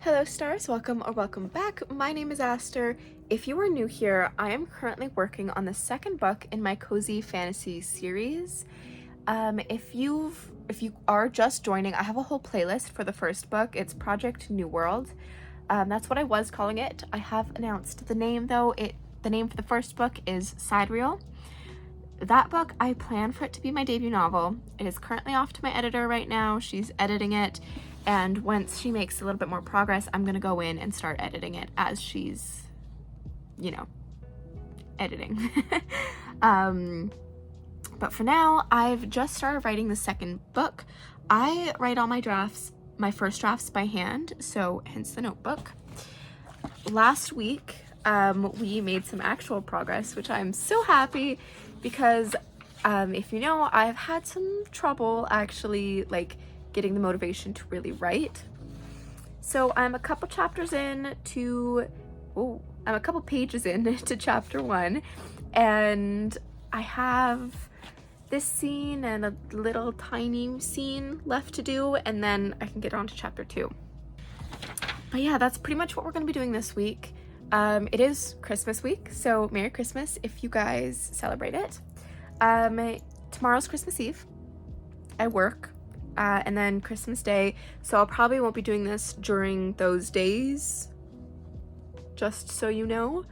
Hello stars, welcome or welcome back. My name is Aster. If you are new here, I am currently working on the second book in my cozy fantasy series. If you are just joining, I have a whole playlist for the first book. It's Project New World. That's what I was calling it. I have announced the name though. The name for the first book is Sidereal. That book, I plan for it to be my debut novel. It is currently off to my editor right now. She's editing it. And once she makes a little bit more progress, I'm gonna go in and start editing it as she's, editing. But for now, I've just started writing the second book. I write all my first drafts by hand, so hence the notebook. Last week, we made some actual progress, which I'm so happy because if you know, I've had some trouble actually getting the motivation to really write. So I'm a couple pages in to chapter 1, and I have this scene and a little tiny scene left to do, and then I can get on to chapter 2. But yeah, that's pretty much what we're going to be doing this week. It is Christmas week, so Merry Christmas if you guys celebrate it. Tomorrow's Christmas Eve. I work. And then Christmas Day, so I probably won't be doing this during those days, just so you know,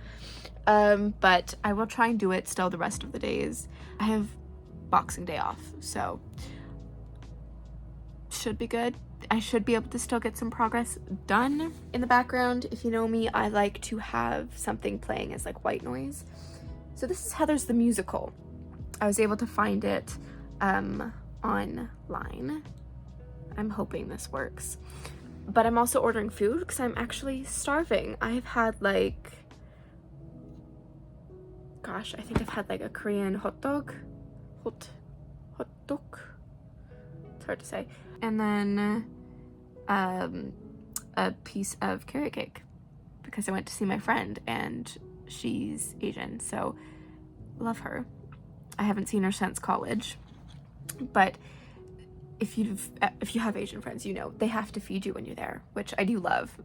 but I will try and do it still the rest of the days. I have Boxing Day off, so should be good. I should be able to still get some progress done. In the background, if you know me, I like to have something playing as white noise. So this is Heathers the Musical. I was able to find it online. I'm hoping this works. But I'm also ordering food because I'm actually starving. I've had I think I've had a Korean hot dog. Hot dog. It's hard to say. And then a piece of carrot cake because I went to see my friend and she's Asian, so love her. I haven't seen her since college. But if you have Asian friends, they have to feed you when you're there, which I do love.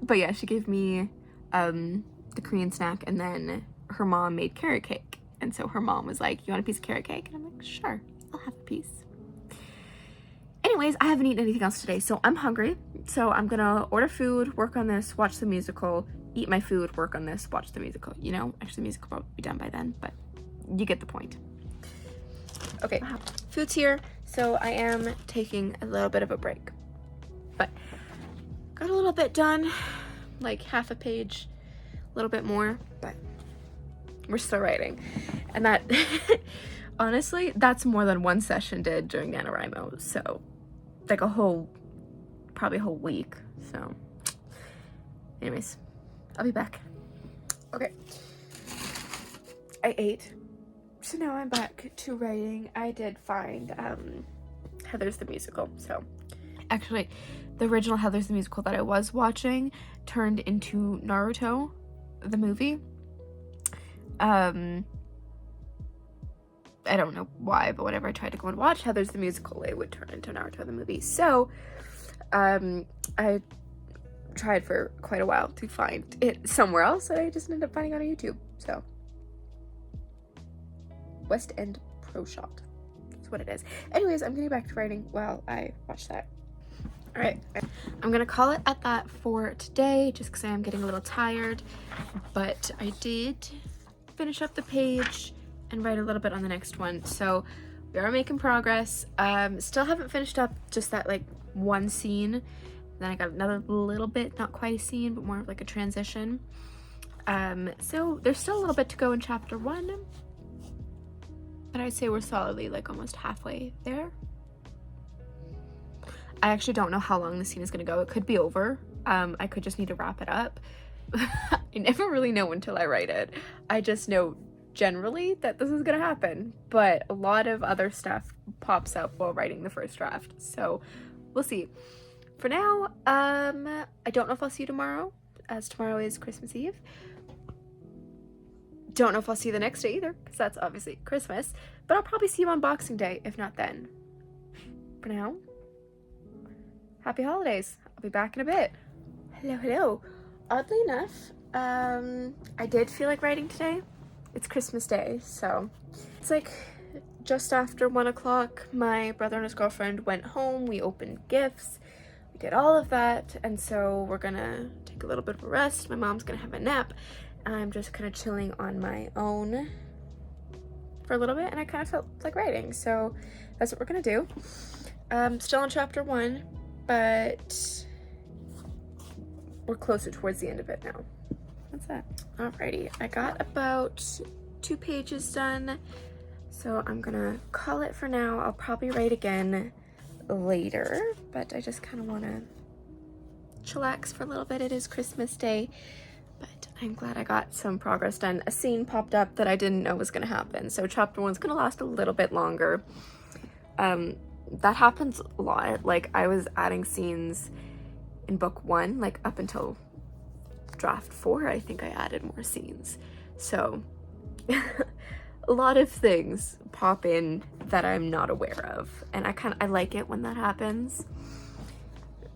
But yeah, she gave me the Korean snack, and then her mom made carrot cake, and so her mom was like, "You want a piece of carrot cake?" And I'm like, "Sure, I'll have a piece." Anyways, I haven't eaten anything else today, so I'm hungry. So I'm gonna order food, work on this, watch the musical, eat my food, work on this, watch the musical. Actually the musical will probably be done by then, but you get the point. Okay, food's here, so I am taking a little bit of a break. But got a little bit done, half a page, a little bit more, but we're still writing. And that, honestly, that's more than one session did during NaNoWriMo, so probably a whole week. So anyways, I'll be back. Okay, I ate. So now I'm back to writing. I did find Heathers the Musical. So actually, the original Heathers the Musical that I was watching turned into Naruto, the movie. I don't know why, but whenever I tried to go and watch Heathers the Musical, it would turn into Naruto the movie. So I tried for quite a while to find it somewhere else, and I just ended up finding it on YouTube. So West End Pro Shot. That's what it is. Anyways, I'm getting back to writing while I watch that. Alright, I'm gonna call it at that for today, just because I am getting a little tired. But I did finish up the page and write a little bit on the next one. So we are making progress. Still haven't finished up just that one scene. Then I got another little bit, not quite a scene, but more of a transition. So there's still a little bit to go in chapter 1. But I'd say we're solidly almost halfway there. I actually don't know how long the scene is going to go. It could be over. I could just need to wrap it up. I never really know until I write it. I just know generally that this is going to happen. But a lot of other stuff pops up while writing the first draft. So we'll see. For now, I don't know if I'll see you tomorrow, as tomorrow is Christmas Eve. Don't know if I'll see you the next day either, because that's obviously Christmas, but I'll probably see you on Boxing Day, if not then. For now, happy holidays. I'll be back in a bit. Hello. Oddly enough, I did feel like writing today. It's Christmas Day, so it's like just after 1 o'clock. My brother and his girlfriend went home. We opened gifts. We did all of that, and so we're gonna take a little bit of a rest. My mom's gonna have a nap. I'm just kind of chilling on my own for a little bit, and I kind of felt like writing, so that's what we're gonna do. Still on chapter 1, but we're closer towards the end of it now. That's that. Alrighty, I got about 2 pages done, so I'm gonna call it for now. I'll probably write again later, but I just kind of want to chillax for a little bit. It is Christmas Day, but I'm glad I got some progress done. A scene popped up that I didn't know was going to happen, so chapter 1's going to last a little bit longer. That happens a lot. Like, I was adding scenes in book 1, like up until draft 4, I think I added more scenes. So a lot of things pop in that I'm not aware of, and I like it when that happens,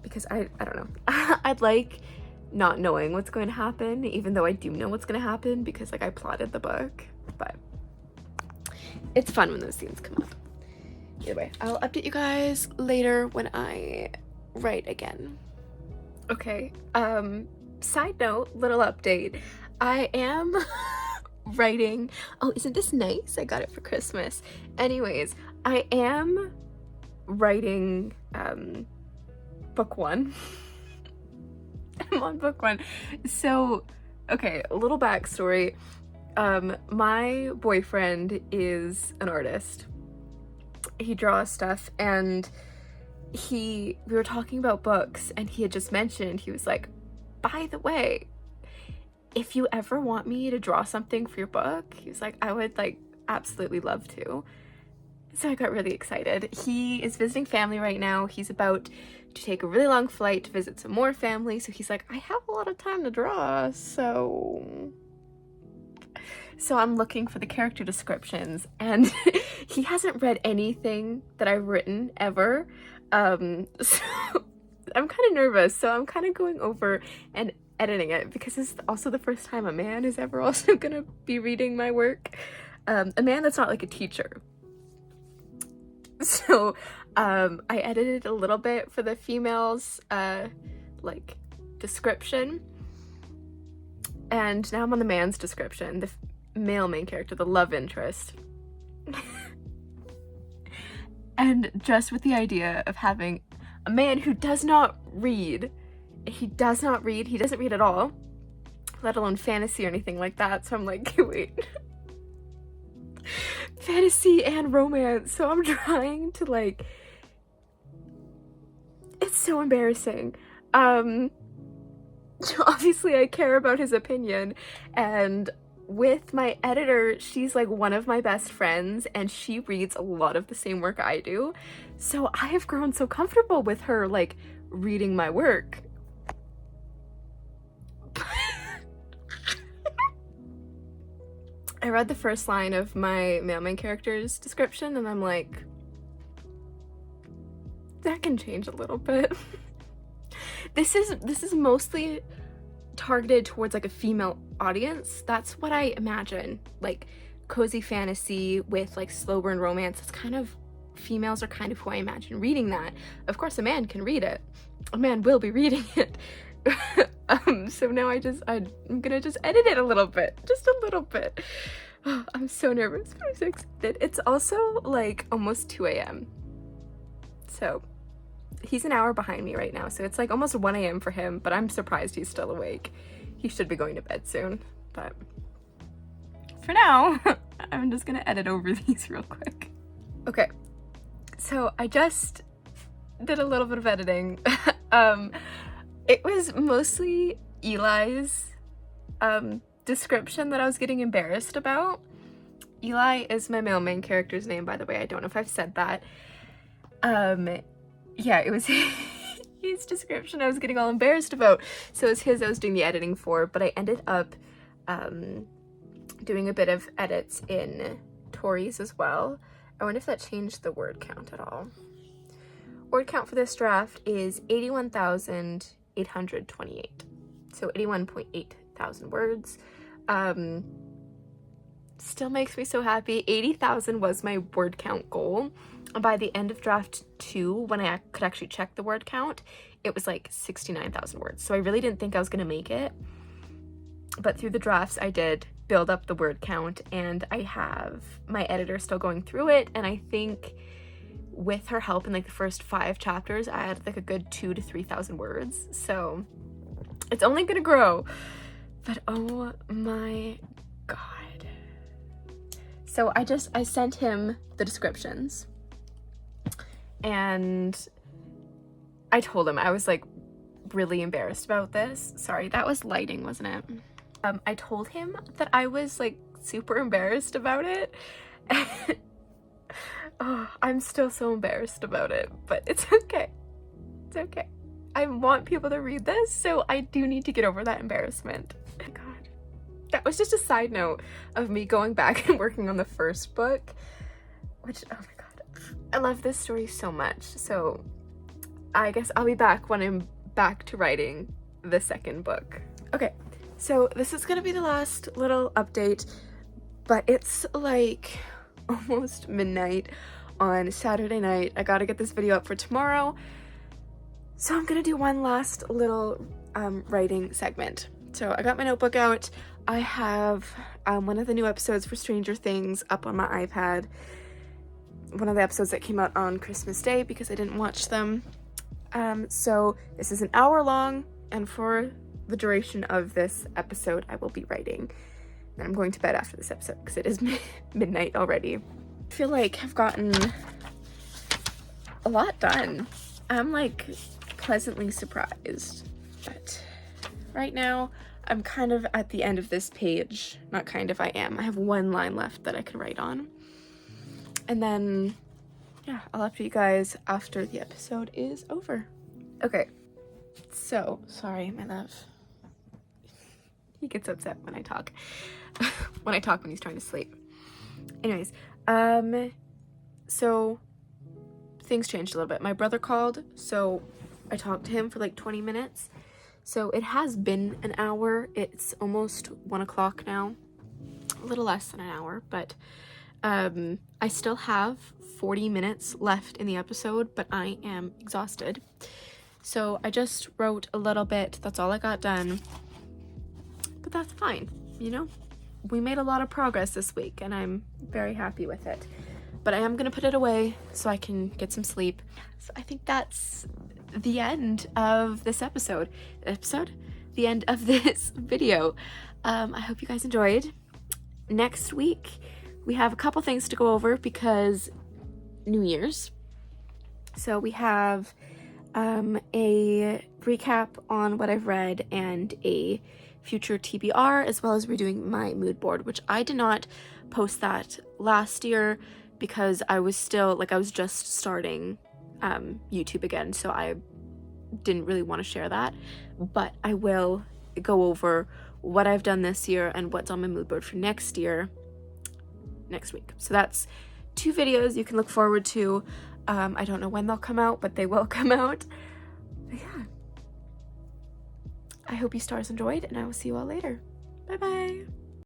because I don't know. I'd like not knowing what's going to happen, even though I do know what's going to happen because like I plotted the book, but it's fun when those scenes come up. Either way, I'll update you guys later when I write again. Okay, side note, little update. I am writing, oh, isn't this nice? I got it for Christmas. Anyways, I am writing book 1. I'm on book 1. So, okay, a little backstory. My boyfriend is an artist. He draws stuff, and we were talking about books, and he had just mentioned, he was like, by the way, if you ever want me to draw something for your book, he was like, I would like absolutely love to. So I got really excited. He is visiting family right now. He's about to take a really long flight to visit some more family, so he's like, I have a lot of time to draw, so I'm looking for the character descriptions, and he hasn't read anything that I've written ever, so I'm kind of nervous, so I'm kind of going over and editing it, because it's also the first time a man is ever also gonna be reading my work, a man that's not like a teacher. So I edited a little bit for the female's like description, and now I'm on the man's description, the male main character, the love interest. And just with the idea of having a man who does not read, he doesn't read at all, let alone fantasy or anything like that, so I'm like, wait, fantasy and romance, so I'm trying to like, it's so embarrassing. Obviously I care about his opinion, and with my editor, she's like one of my best friends, and she reads a lot of the same work I do, so I have grown so comfortable with her like reading my work. I read the first line of my male main character's description, and I'm like, that can change a little bit. This is mostly targeted towards like a female audience. That's what I imagine, like cozy fantasy with like slow burn romance. It's kind of, females are kind of who I imagine reading that. Of course a man can read it, a man will be reading it. So now I'm gonna just edit it a little bit, just a little bit. Oh, I'm so nervous, but I'm so excited. It's also like almost 2 a.m. So he's an hour behind me right now, so it's like almost 1 a.m. for him, but I'm surprised he's still awake. He should be going to bed soon, but for now, I'm just gonna edit over these real quick. Okay, so I just did a little bit of editing. It was mostly Eli's description that I was getting embarrassed about. Eli is my male main character's name, by the way. I don't know if I've said that. Yeah, it was his description I was getting all embarrassed about. So it was his I was doing the editing for, but I ended up doing a bit of edits in Tori's as well. I wonder if that changed the word count at all. word count for this draft is 81,828. So 81.8 thousand words. Still makes me so happy. 80,000 was my word count goal. By the end of draft 2, when I could actually check the word count, it was like 69,000 words. So I really didn't think I was gonna make it. But through the drafts, I did build up the word count, and I have my editor still going through it, and I think with her help in like the first 5 chapters, I had like a good 2,000 to 3,000 words. So it's only gonna grow. But oh my god. So I sent him the descriptions, and I told him I was like really embarrassed about this. Sorry, that was lighting, wasn't it? I told him that I was like super embarrassed about it. Oh, I'm still so embarrassed about it, but it's okay. It's okay. I want people to read this, so I do need to get over that embarrassment. Oh my god. That was just a side note of me going back and working on the first book, which, oh my god, I love this story so much. So I guess I'll be back when I'm back to writing the second book. Okay, so this is gonna be the last little update, but it's like almost midnight on Saturday night. I gotta get this video up for tomorrow. So I'm gonna do one last little writing segment. So I got my notebook out. I have one of the new episodes for Stranger Things up on my iPad. One of the episodes that came out on Christmas Day because I didn't watch them. So this is an hour long, and for the duration of this episode, I will be writing. And I'm going to bed after this episode because it is midnight already. I feel like I've gotten a lot done. I'm like pleasantly surprised. But right now, I'm kind of at the end of this page. Not kind of, I am. I have one line left that I can write on. And then, yeah, I'll update you guys after the episode is over. Okay, so, sorry, my love. He gets upset when I talk. when he's trying to sleep. Anyways, so things changed a little bit. My brother called, so I talked to him for like 20 minutes. So it has been an hour. It's almost 1 o'clock now. A little less than an hour, but I still have 40 minutes left in the episode, but I am exhausted. So I just wrote a little bit. That's all I got done. But that's fine, you know? We made a lot of progress this week, and I'm very happy with it. But I am going to put it away so I can get some sleep. So I think that's the end of this episode. The end of this video. I hope you guys enjoyed. Next week, we have a couple things to go over because New Year's. So we have a recap on what I've read and a future TBR, as well as redoing my mood board, which I did not post that last year because I was just starting YouTube again, so I didn't really want to share that, but I will go over what I've done this year and what's on my mood board for next year next week. So that's 2 videos you can look forward to. I don't know when they'll come out, but they will come out. But yeah, I hope you stars enjoyed, and I will see you all later. Bye bye.